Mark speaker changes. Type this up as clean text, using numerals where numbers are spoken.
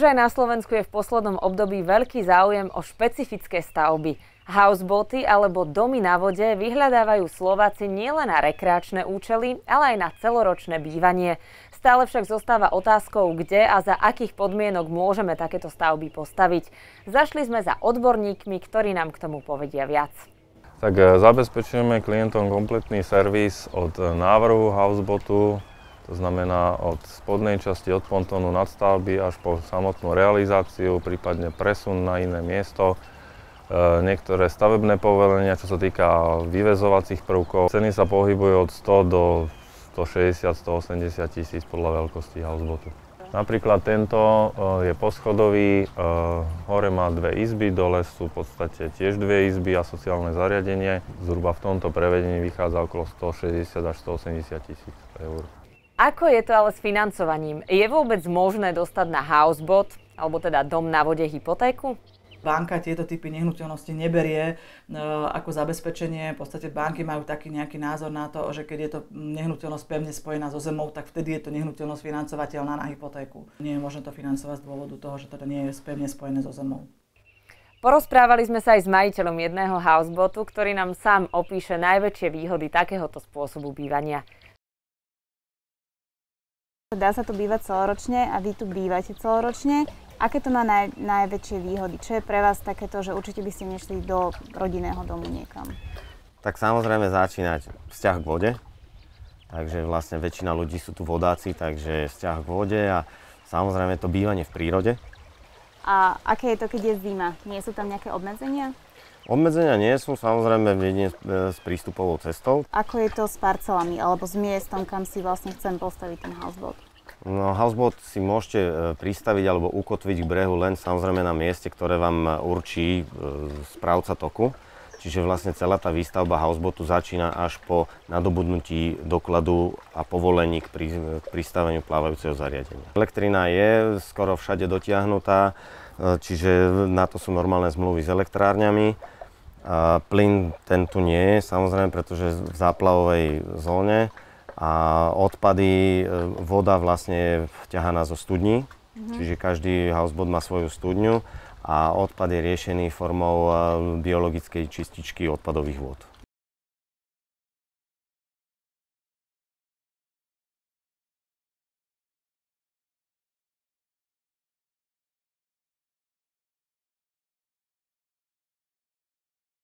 Speaker 1: Už aj na Slovensku je v poslednom období veľký záujem o špecifické stavby. Houseboaty alebo domy na vode vyhľadávajú Slováci nielen na rekreačné účely, ale aj na celoročné bývanie. Stále však zostáva otázkou, kde a za akých podmienok môžeme takéto stavby postaviť. Zašli sme za odborníkmi, ktorí nám k tomu povedia viac.
Speaker 2: Tak zabezpečujeme klientom kompletný servis od návrhu houseboatu, to znamená od spodnej časti, od pontónu nadstavby až po samotnú realizáciu, prípadne presun na iné miesto. Niektoré stavebné povolenia, čo sa týka vyväzovacích prvkov. Ceny sa pohybujú od 100 do 160-180 tisíc podľa veľkosti houseboatu. Napríklad tento je poschodový, hore má dve izby, dole sú v podstate tiež dve izby a sociálne zariadenie. Zhruba v tomto prevedení vychádza okolo 160 až 180 tisíc eur.
Speaker 1: Ako je to ale s financovaním? Je vôbec možné dostať na houseboat, alebo teda dom na vode, hypotéku?
Speaker 3: Banka tieto typy nehnuteľnosti neberie ako zabezpečenie. V podstate banky majú taký nejaký názor na to, že keď je to nehnuteľnosť pevne spojená so zemou, tak vtedy je to nehnuteľnosť financovateľná na hypotéku. Nie je možné to financovať z dôvodu toho, že teda nie je pevne spojené so zemou.
Speaker 1: Porozprávali sme sa aj s majiteľom jedného houseboatu, ktorý nám sám opíše najväčšie výhody takéhoto spôsobu bývania.
Speaker 4: Dá sa tu bývať celoročne a vy tu bývate celoročne. Aké to má najväčšie výhody? Čo je pre vás takéto, že určite by ste nešli do rodinného domu niekam?
Speaker 5: Tak samozrejme začínať vzťah k vode. Takže vlastne väčšina ľudí sú tu vodáci, takže vzťah k vode a samozrejme to bývanie v prírode.
Speaker 4: A aké je to, keď je zima? Nie sú tam nejaké obmedzenia?
Speaker 5: Obmedzenia nie sú, samozrejme jedine s prístupovou cestou.
Speaker 4: Ako je to s parcelami alebo s miestom, kam si vlastne chcem postaviť ten houseboat?
Speaker 5: No, houseboat si môžete pristaviť alebo ukotviť k brehu len samozrejme na mieste, ktoré vám určí správca toku. Čiže vlastne celá tá výstavba houseboatu začína až po nadobudnutí dokladu a povolení k pristaveniu plávajúceho zariadenia. Elektrina je skoro všade dotiahnutá, čiže na to sú normálne zmluvy s elektrárňami. Plyn ten tu nie je, samozrejme, pretože v záplavovej zóne. A odpady, voda vlastne je vťahaná zo studní, čiže každý houseboat má svoju studňu a odpad je riešený formou biologickej čističky odpadových vôd.